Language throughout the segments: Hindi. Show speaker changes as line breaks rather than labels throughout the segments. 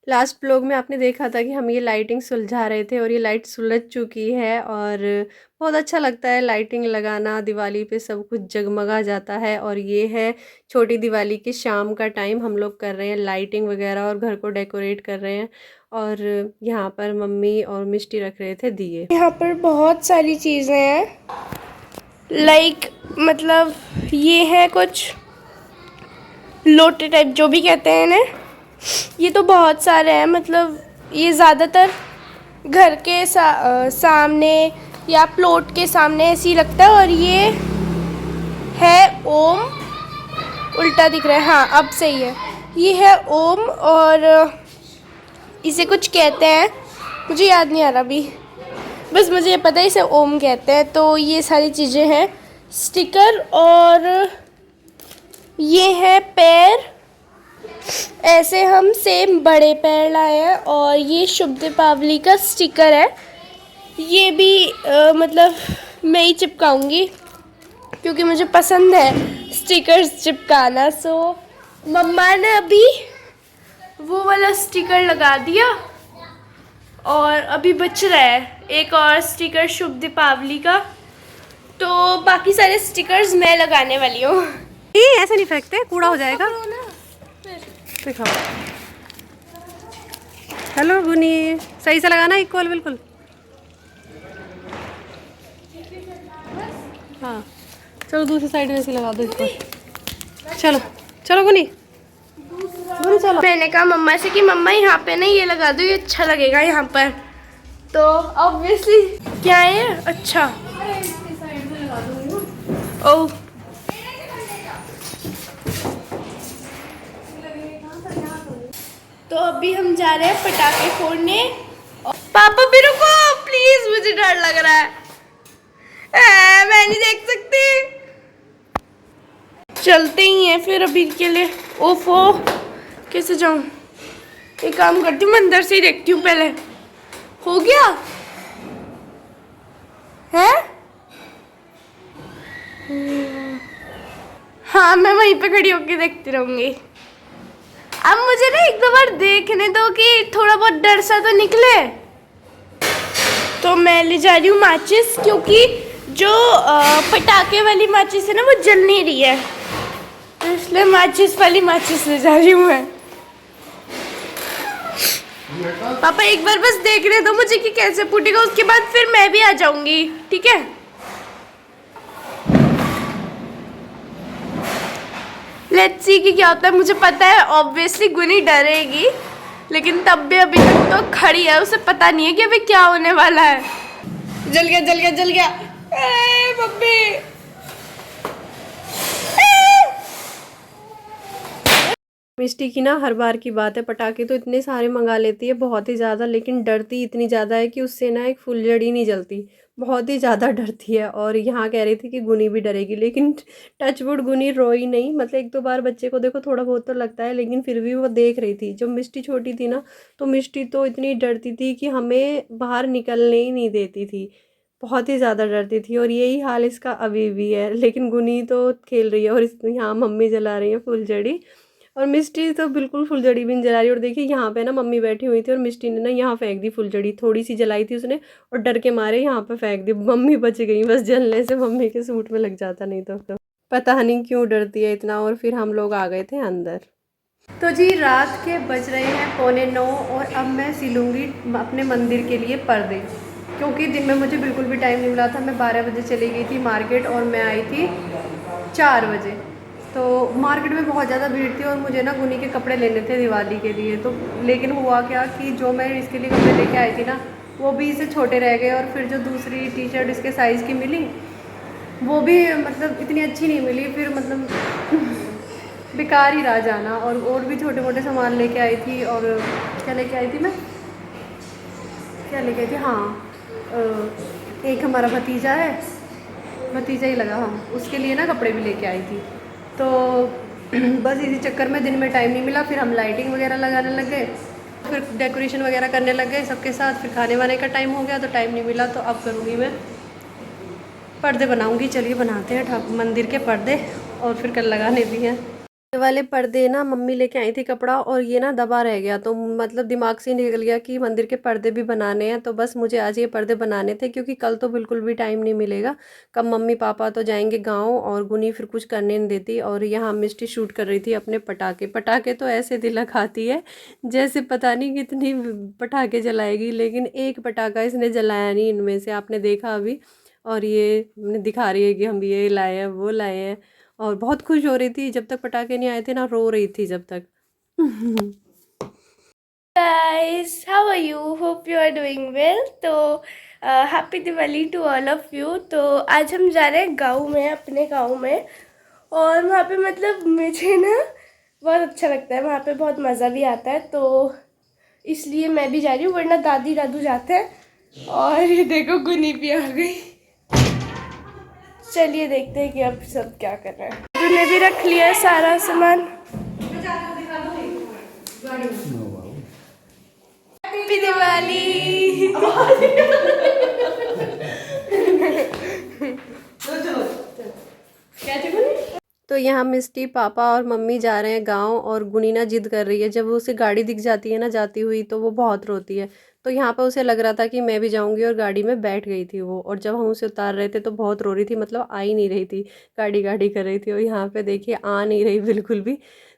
लास्ट ब्लॉग में आपने देखा था कि हम ये लाइटिंग सुलझा रहे थे और ये लाइट सुलझ चुकी है और बहुत अच्छा लगता है लाइटिंग लगाना। दिवाली पे सब कुछ जगमगा जाता है और ये है छोटी दिवाली के शाम का टाइम। हम लोग कर रहे हैं लाइटिंग वगैरह और घर को डेकोरेट कर रहे हैं और यहाँ पर मम्मी और मिष्टी रख रहे थे दिए।
यहाँ पर बहुत सारी चीज़ें हैं, लाइक मतलब ये है कुछ लोटे टाइप जो भी कहते हैं इन्हें। ये तो बहुत सारे हैं, मतलब ये ज़्यादातर घर के सामने या प्लॉट के सामने ऐसे ही लगता है। और ये है ओम, उल्टा दिख रहा है, हाँ अब सही है। ये है ओम और इसे कुछ कहते हैं, मुझे याद नहीं आ रहा अभी, बस मुझे ये पता है इसे ओम कहते हैं। तो ये सारी चीज़ें हैं, स्टिकर, और ये है पैर। ऐसे हम सेम बड़े पैर लाए हैं और ये शुभ दीपावली का स्टिकर है। ये भी मतलब मैं ही चिपकाऊंगी क्योंकि मुझे पसंद है स्टिकर्स चिपकाना। सो मम्मा ने अभी वो वाला स्टिकर लगा दिया और अभी बच रहा है एक और स्टिकर शुभ दीपावली का। तो बाकी सारे स्टिकर्स मैं लगाने वाली हूँ।
ये ऐसे नहीं फेंकते, कूड़ा हो जाएगा। दिखाओ। हेलो गुनी, सही से लगाना इक्वल बिल्कुल। हाँ चलो दूसरी साइड में से लगा दो इसको। चलो चलो गुनी, गुनी चलो।
मैंने कहा मम्मा से कि मम्मा यहाँ पे ना ये लगा दो, ये अच्छा लगेगा यहाँ पर। तो ऑब्वियसली क्या है, अच्छा ओ तो अभी हम जा रहे हैं पटाखे फोड़ने। पापा भी रुको प्लीज, मुझे डर लग रहा है, मैं नहीं देख सकती। चलते ही हैं फिर अभी के लिए। ओफो कैसे जाऊं, एक काम करती हूँ मैं अंदर से ही देखती हूँ पहले। हो गया है, हाँ मैं वहीं पे खड़ी होके देखती रहूंगी। अब मुझे ना एक दो बार देखने दो कि थोड़ा बहुत डर सा तो निकले। तो मैं ले जा रही हूँ माचिस, क्योंकि जो पटाखे वाली माचिस है ना वो जल नहीं रही है, तो इसलिए माचिस वाली माचिस ले जा रही हूँ मैं। पापा एक बार बस देखने दो मुझे कि कैसे फूटेगा, उसके बाद फिर मैं भी आ जाऊंगी, ठीक है। लेट्स सी कि क्या होता है। मुझे पता है ऑब्वियसली गुनी डरेगी, लेकिन तब भी अभी तक तो खड़ी है, उसे पता नहीं है कि अभी क्या होने वाला है। जल गया जल गया जल गया, मम्मी
मिष्टी की ना हर बार की बात है, पटाखे तो इतने सारे मंगा लेती है, बहुत ही ज़्यादा, लेकिन डरती इतनी ज़्यादा है कि उससे ना एक फुलझड़ी नहीं जलती, बहुत ही ज़्यादा डरती है। और यहाँ कह रही थी कि गुनी भी डरेगी, लेकिन टचवुड गुनी रोई नहीं। मतलब एक दो बार बच्चे को देखो थोड़ा बहुत तो लगता है, लेकिन फिर भी वो देख रही थी। जब मिष्टी छोटी थी ना, तो मिष्टी तो इतनी डरती थी कि हमें बाहर निकलने ही नहीं देती थी, बहुत ही ज़्यादा डरती थी। और यही हाल इसका अभी भी है, लेकिन गुनी तो खेल रही है और इस यहाँ मम्मी जला रही है फुलझड़ी, और मिष्टी तो बिल्कुल फुलझड़ी भी नहीं जला रही। और देखिए यहाँ पे ना मम्मी बैठी हुई थी और मिष्टी ने ना यहाँ फेंक दी फुलझड़ी, थोड़ी सी जलाई थी उसने और डर के मारे यहाँ पे फेंक दी। मम्मी बच गई बस जलने से, मम्मी के सूट में लग जाता नहीं तो पता नहीं क्यों डरती है इतना। और फिर हम लोग आ गए थे अंदर। तो जी रात के बज रहे हैं 8:45 और अब मैं सिलूँगी अपने मंदिर के लिए पर्दे, क्योंकि दिन में मुझे बिल्कुल भी टाइम नहीं मिला था। मैं 12 बजे चली गई थी मार्केट और मैं आई थी 4 बजे। तो मार्केट में बहुत ज़्यादा भीड़ थी और मुझे ना गुनी के कपड़े लेने थे दिवाली के लिए। तो लेकिन हुआ क्या कि जो मैं इसके लिए कपड़े लेके आई थी ना, वो भी इसे छोटे रह गए। और फिर जो दूसरी टी शर्ट इसके साइज़ की मिली, वो भी मतलब इतनी अच्छी नहीं मिली। फिर मतलब बेकार ही रहा जाना। और भी छोटे मोटे सामान लेके आई थी। और क्या लेके आई थी मैं, क्या लेके आई थी, हाँ एक हमारा भतीजा है, भतीजा ही लगा, हाँ उसके लिए ना कपड़े भी लेके आई थी। तो बस इसी चक्कर में दिन में टाइम नहीं मिला। फिर हम लाइटिंग वगैरह लगाने लग गए, फिर डेकोरेशन वगैरह करने लग गए सबके साथ। फिर खाने वाने का टाइम हो गया तो टाइम नहीं मिला। तो अब करूँगी मैं पर्दे बनाऊँगी। चलिए बनाते हैं मंदिर के पर्दे, और फिर कल लगाने भी हैं। ये वाले पर्दे ना मम्मी लेके आई थी कपड़ा, और ये ना दबा रह गया, तो मतलब दिमाग से ही निकल गया कि मंदिर के पर्दे भी बनाने हैं। तो बस मुझे आज ये पर्दे बनाने थे, क्योंकि कल तो बिल्कुल भी टाइम नहीं मिलेगा। कब मम्मी पापा तो जाएंगे गाँव, और गुनी फिर कुछ करने नहीं देती। और यहाँ मिष्टी शूट कर रही थी अपने पटाखे। पटाखे तो ऐसे दिल खाती है जैसे पता नहीं कितनी पटाखे जलाएगी, लेकिन एक पटाखा इसने जलाया नहीं इनमें से, आपने देखा अभी। और ये दिखा रही है कि हम ये लाए हैं वो लाए हैं, और बहुत खुश हो रही थी जब तक पटाखे नहीं आए थे ना, रो रही थी जब तक।
Guys, how are you? Hope you are doing well. तो happy Diwali to all of you. तो आज हम जा रहे हैं गाँव में, अपने गाँव में। और वहाँ पे मतलब मुझे ना बहुत अच्छा लगता है, वहाँ पे बहुत मज़ा भी आता है, तो इसलिए मैं भी जा रही हूँ, वरना दादी दादू जाते हैं। और ये देखो गुनी भी आ गई। चलिए देखते हैं कि अब सब क्या कर रहे हैं। तूने भी रख लिया है सारा सामान। हैप्पी दिवाली।
तो यहाँ मिष्टी पापा और मम्मी जा रहे हैं गांव, और गुनीना जिद कर रही है। जब उसे गाड़ी दिख जाती है ना जाती हुई, तो वो बहुत रोती है। तो यहाँ पर उसे लग रहा था कि मैं भी जाऊंगी, और गाड़ी में बैठ गई थी वो। और जब हम उसे उतार रहे थे तो बहुत रो रही थी, मतलब आ ही नहीं रही थी, गाड़ी गाड़ी कर रही थी। और यहाँ पे देखिए आ नहीं रही बिल्कुल भी।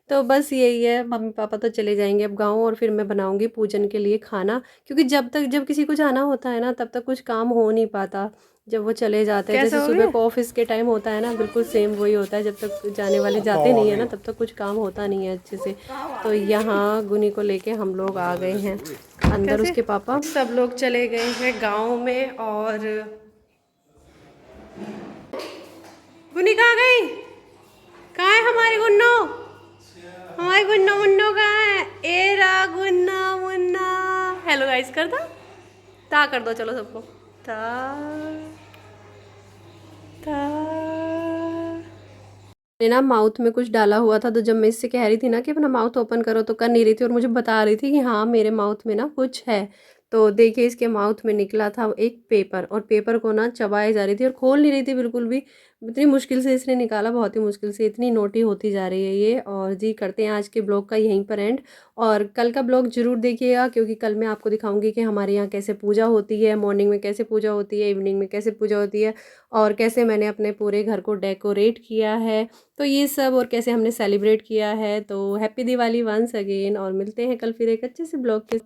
तो बस यही है, मम्मी पापा तो चले जाएंगे अब गाँव, और फिर मैं बनाऊंगी पूजन के लिए खाना। क्योंकि जब किसी को जाना होता है ना, तब तक कुछ काम हो नहीं पाता। जब वो चले जाते हैं, जैसे सुबह को ऑफिस के टाइम होता है ना, बिल्कुल सेम वही होता है। जब तक जाने वाले जाते नहीं है ना, तब तक कुछ काम होता नहीं है अच्छे से। तो यहाँ गुनी को लेके हम लोग आ गए हैं अंदर। उसके पापा सब लोग चले गए हैं गांव में। और गुनी कहाँ गई? कहाँ है हमारी गुन्नो? हमारी गुन्नो मुन्नो कहाँ है? एरा गुन्ना मुन्ना। हेलो गाइस कर दो, ता कर दो, चलो सबको ता था। मैंने ना माउथ में कुछ डाला हुआ था, तो जब मैं इससे कह रही थी ना कि अपना माउथ ओपन करो, तो कर नहीं रही थी, और मुझे बता रही थी कि हाँ मेरे माउथ में ना कुछ है। तो देखिए इसके माउथ में निकला था एक पेपर, और पेपर को ना चबाई जा रही थी, और खोल नहीं रही थी बिल्कुल भी। इतनी मुश्किल से इसने निकाला, बहुत ही मुश्किल से। इतनी नोटी होती जा रही है ये। और जी करते हैं आज के ब्लॉग का यहीं पर एंड। और कल का ब्लॉग जरूर देखिएगा, क्योंकि कल मैं आपको दिखाऊंगी कि हमारे यहाँ कैसे पूजा होती है, मॉर्निंग में कैसे पूजा होती है, इवनिंग में कैसे पूजा होती है, और कैसे मैंने अपने पूरे घर को डेकोरेट किया है। तो ये सब, और कैसे हमने सेलिब्रेट किया है। तो हैप्पी दिवाली वंस अगेन, और मिलते हैं कल फिर एक अच्छे से ब्लॉग के